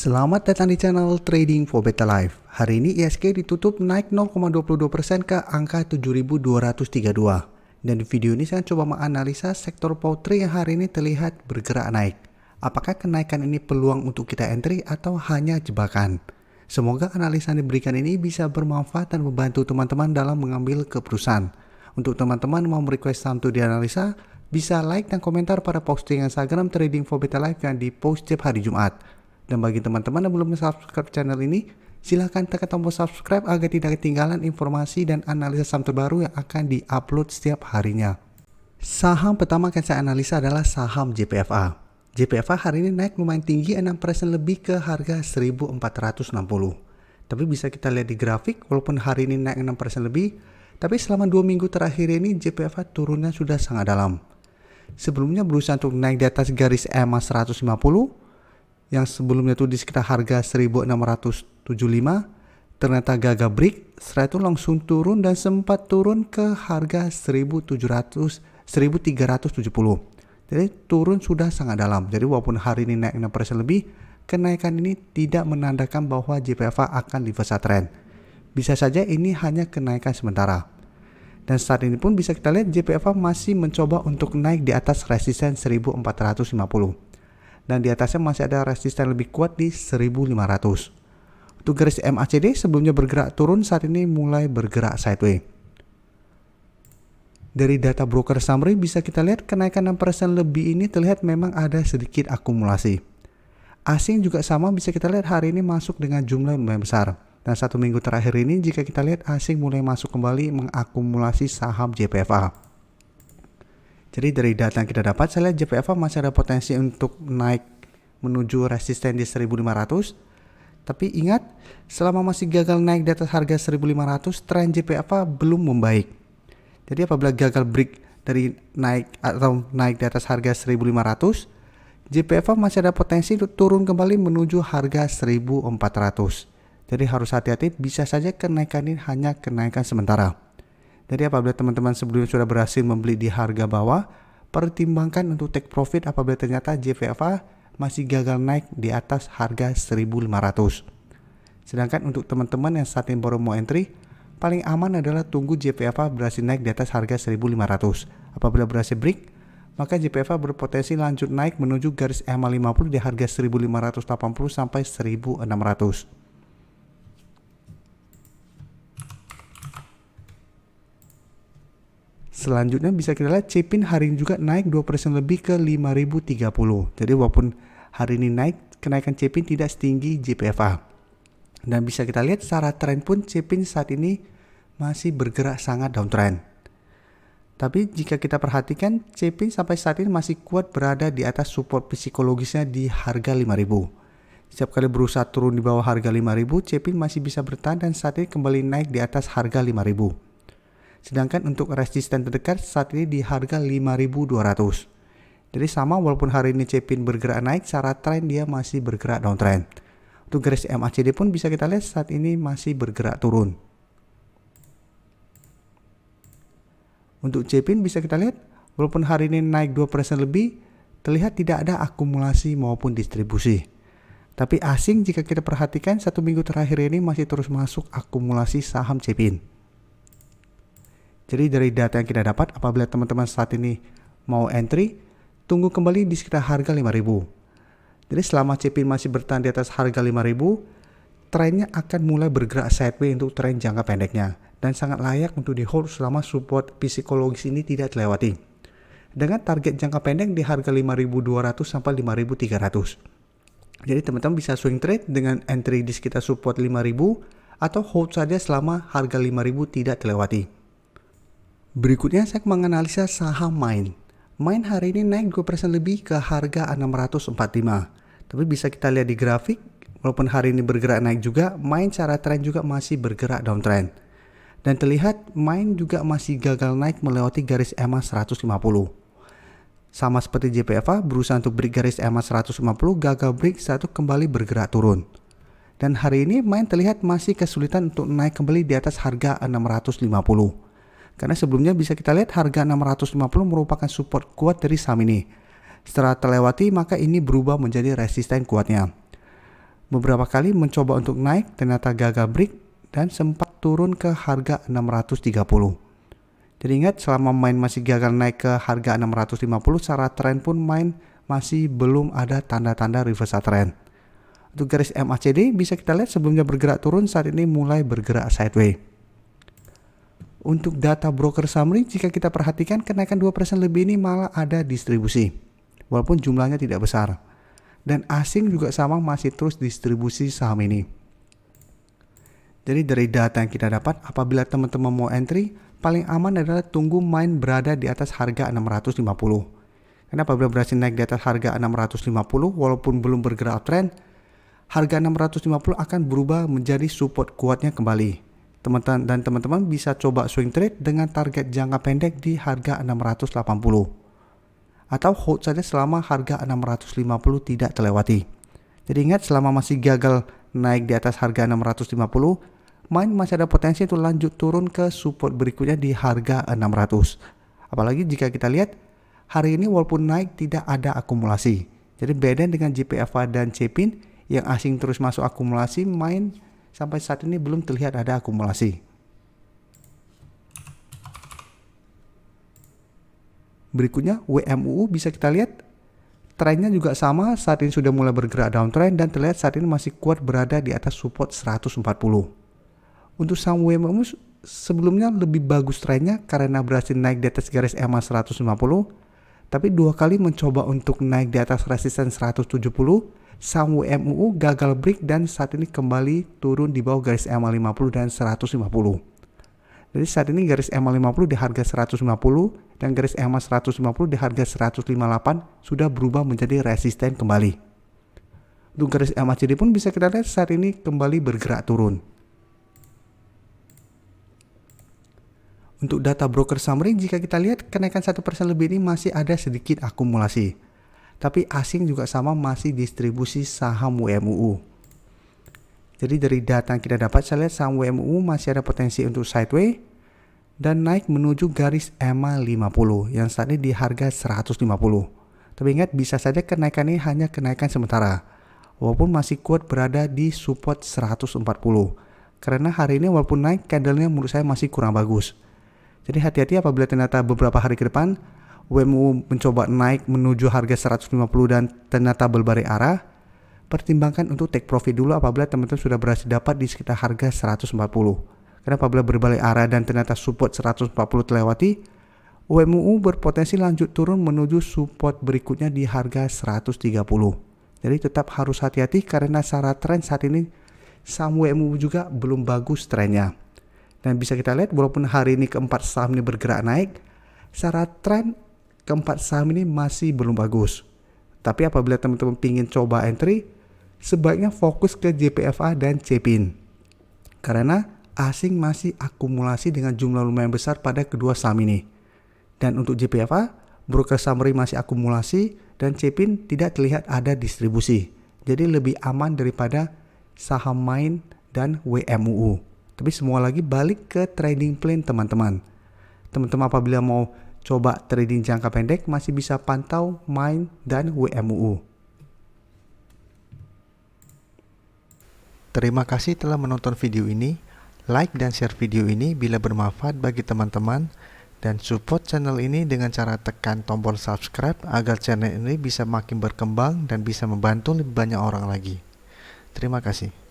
Selamat datang di channel Trading for Better Life. Hari ini ISG ditutup naik 0,22% ke angka 7.232. Dan di video ini saya coba menganalisa sektor poultry yang hari ini terlihat bergerak naik. Apakah kenaikan ini peluang untuk kita entry atau hanya jebakan? Semoga analisa yang diberikan ini bisa bermanfaat dan membantu teman-teman dalam mengambil keputusan. Untuk teman-teman mau request saham untuk dianalisa, bisa like dan komentar pada posting Instagram Trading for Better Life yang di-post setiap hari Jumat. Dan bagi teman-teman yang belum subscribe channel ini, silahkan tekan tombol subscribe agar tidak ketinggalan informasi dan analisa saham terbaru yang akan di-upload setiap harinya. Saham pertama akan saya analisa adalah saham JPFA. JPFA hari ini naik lumayan tinggi 6% lebih ke harga 1.460. Tapi bisa kita lihat di grafik, walaupun hari ini naik 6% lebih, tapi selama 2 minggu terakhir ini JPFA turunnya sudah sangat dalam. Sebelumnya berusaha untuk naik di atas garis EMA 150, yang sebelumnya itu di sekitar harga 1675, ternyata gagal break, setelah itu langsung turun dan sempat turun ke harga 1370. Jadi turun sudah sangat dalam. Jadi walaupun hari ini naik 6% lebih, kenaikan ini tidak menandakan bahwa JPFA akan reverse trend. Bisa saja ini hanya kenaikan sementara. Dan saat ini pun bisa kita lihat JPFA masih mencoba untuk naik di atas resisten 1450. Dan di atasnya masih ada resisten lebih kuat di 1500. Untuk garis MACD sebelumnya bergerak turun, saat ini mulai bergerak sideways. Dari data broker summary bisa kita lihat kenaikan 6% lebih ini terlihat memang ada sedikit akumulasi. Asing juga sama, bisa kita lihat hari ini masuk dengan jumlah lumayan besar. Dan 1 minggu terakhir ini jika kita lihat asing mulai masuk kembali mengakumulasi saham JPFA. Jadi dari data yang kita dapat, saya lihat JPFA masih ada potensi untuk naik menuju resisten di 1500. Tapi ingat, selama masih gagal naik di atas harga 1500, tren JPFA belum membaik. Jadi apabila gagal break dari naik di atas harga 1500, JPFA masih ada potensi untuk turun kembali menuju harga 1400. Jadi harus hati-hati, bisa saja kenaikan ini hanya kenaikan sementara. Jadi apabila teman-teman sebelumnya sudah berhasil membeli di harga bawah, pertimbangkan untuk take profit apabila ternyata JPFA masih gagal naik di atas harga 1500. Sedangkan untuk teman-teman yang saat ini baru mau entry, paling aman adalah tunggu JPFA berhasil naik di atas harga 1500. Apabila berhasil break, maka JPFA berpotensi lanjut naik menuju garis EMA 50 di harga 1580 sampai 1600. Selanjutnya bisa kita lihat Cepin hari ini juga naik 2% lebih ke 5030. Jadi walaupun hari ini naik, kenaikan Cepin tidak setinggi JPFA. Dan bisa kita lihat secara tren pun Cepin saat ini masih bergerak sangat downtrend. Tapi jika kita perhatikan Cepin sampai saat ini masih kuat berada di atas support psikologisnya di harga 5000. Setiap kali berusaha turun di bawah harga 5000, Cepin masih bisa bertahan dan saat ini kembali naik di atas harga 5000. Sedangkan untuk resisten terdekat saat ini di harga 5200. Jadi sama, walaupun hari ini Cepin bergerak naik, secara tren dia masih bergerak downtrend. Untuk garis MACD pun bisa kita lihat saat ini masih bergerak turun. Untuk Cepin bisa kita lihat walaupun hari ini naik 2% lebih, terlihat tidak ada akumulasi maupun distribusi. Tapi asing jika kita perhatikan 1 minggu terakhir ini masih terus masuk akumulasi saham Cepin. Jadi dari data yang kita dapat, apabila teman-teman saat ini mau entry, tunggu kembali di sekitar harga 5000. Jadi selama Cepin masih bertahan di atas harga 5000, trennya akan mulai bergerak sideways untuk tren jangka pendeknya. Dan sangat layak untuk di hold selama support psikologis ini tidak terlewati. Dengan target jangka pendek di harga 5200 sampai 5300. Jadi teman-teman bisa swing trade dengan entry di sekitar support 5000 atau hold saja selama harga 5000 tidak terlewati. Berikutnya saya menganalisa saham Main. Main hari ini naik 2% lebih ke harga 645. Tapi bisa kita lihat di grafik, walaupun hari ini bergerak naik juga, Main secara tren juga masih bergerak downtrend. Dan terlihat Main juga masih gagal naik melewati garis EMA 150. Sama seperti JPFA, berusaha untuk break garis EMA 150, gagal break, saat itu kembali bergerak turun. Dan hari ini Main terlihat masih kesulitan untuk naik kembali di atas harga 650. Karena sebelumnya bisa kita lihat harga 650 merupakan support kuat dari saham ini. Setelah terlewati maka ini berubah menjadi resisten kuatnya. Beberapa kali mencoba untuk naik, ternyata gagal break dan sempat turun ke harga 630. Jadi ingat, selama main masih gagal naik ke harga 650, secara tren pun main masih belum ada tanda-tanda reversal trend. Untuk garis MACD bisa kita lihat sebelumnya bergerak turun, saat ini mulai bergerak sideways. Untuk data broker summary, jika kita perhatikan kenaikan 2% lebih ini malah ada distribusi, walaupun jumlahnya tidak besar. Dan asing juga sama, masih terus distribusi saham ini. Jadi dari data yang kita dapat, apabila teman-teman mau entry, paling aman adalah tunggu main berada di atas harga 650. Karena apabila berhasil naik di atas harga 650, walaupun belum bergerak trend, harga 650 akan berubah menjadi support kuatnya kembali. Teman-teman bisa coba swing trade dengan target jangka pendek di harga 680. Atau hold saja selama harga 650 tidak terlewati. Jadi ingat, selama masih gagal naik di atas harga 650, main masih ada potensi untuk lanjut turun ke support berikutnya di harga 600. Apalagi jika kita lihat hari ini walaupun naik tidak ada akumulasi. Jadi beda dengan JPFA dan CPIN yang asing terus masuk akumulasi, main sampai saat ini belum terlihat ada akumulasi. Berikutnya WMUU bisa kita lihat trennya juga sama, saat ini sudah mulai bergerak downtrend dan terlihat saat ini masih kuat berada di atas support 140. Untuk saham WMUU sebelumnya lebih bagus trennya karena berhasil naik di atas garis EMA 150, tapi 2 kali mencoba untuk naik di atas resisten 170, saham WMUU gagal break dan saat ini kembali turun di bawah garis EMA 50 dan 150. Jadi saat ini garis EMA 50 di harga 150 dan garis EMA 150 di harga 158 sudah berubah menjadi resisten kembali. Untuk garis MACD pun bisa kita lihat saat ini kembali bergerak turun. Untuk data broker summary, jika kita lihat kenaikan 1% lebih ini masih ada sedikit akumulasi. Tapi asing juga sama, masih distribusi saham WMUU. Jadi dari data yang kita dapat, saya lihat saham WMUU masih ada potensi untuk sideways dan naik menuju garis EMA 50 yang saat ini di harga 150. Tapi ingat, bisa saja kenaikan ini hanya kenaikan sementara, walaupun masih kuat berada di support 140. Karena hari ini walaupun naik, candlenya menurut saya masih kurang bagus. Jadi hati-hati apabila ternyata beberapa hari ke depan WMUU mencoba naik menuju harga 150 dan ternyata berbalik arah, pertimbangkan untuk take profit dulu apabila teman-teman sudah berhasil dapat di sekitar harga 140. Karena apabila berbalik arah dan ternyata support 140 terlewati, WMUU berpotensi lanjut turun menuju support berikutnya di harga 130. Jadi tetap harus hati-hati karena secara tren saat ini saham WMUU juga belum bagus trennya. Dan bisa kita lihat walaupun hari ini keempat saham ini bergerak naik, secara tren keempat saham ini masih belum bagus. Tapi apabila teman-teman ingin coba entry, sebaiknya fokus ke JPFA dan CPIN. Karena asing masih akumulasi dengan jumlah lumayan besar pada kedua saham ini. Dan untuk JPFA, broker summary masih akumulasi dan CPIN tidak terlihat ada distribusi. Jadi lebih aman daripada saham main dan WMUU. Tapi semua lagi balik ke trading plan teman-teman. Teman-teman apabila mau coba trading jangka pendek masih bisa pantau main dan WMUU. Terima kasih telah menonton video ini. Like dan share video ini bila bermanfaat bagi teman-teman. Dan support channel ini dengan cara tekan tombol subscribe agar channel ini bisa makin berkembang dan bisa membantu lebih banyak orang lagi. Terima kasih.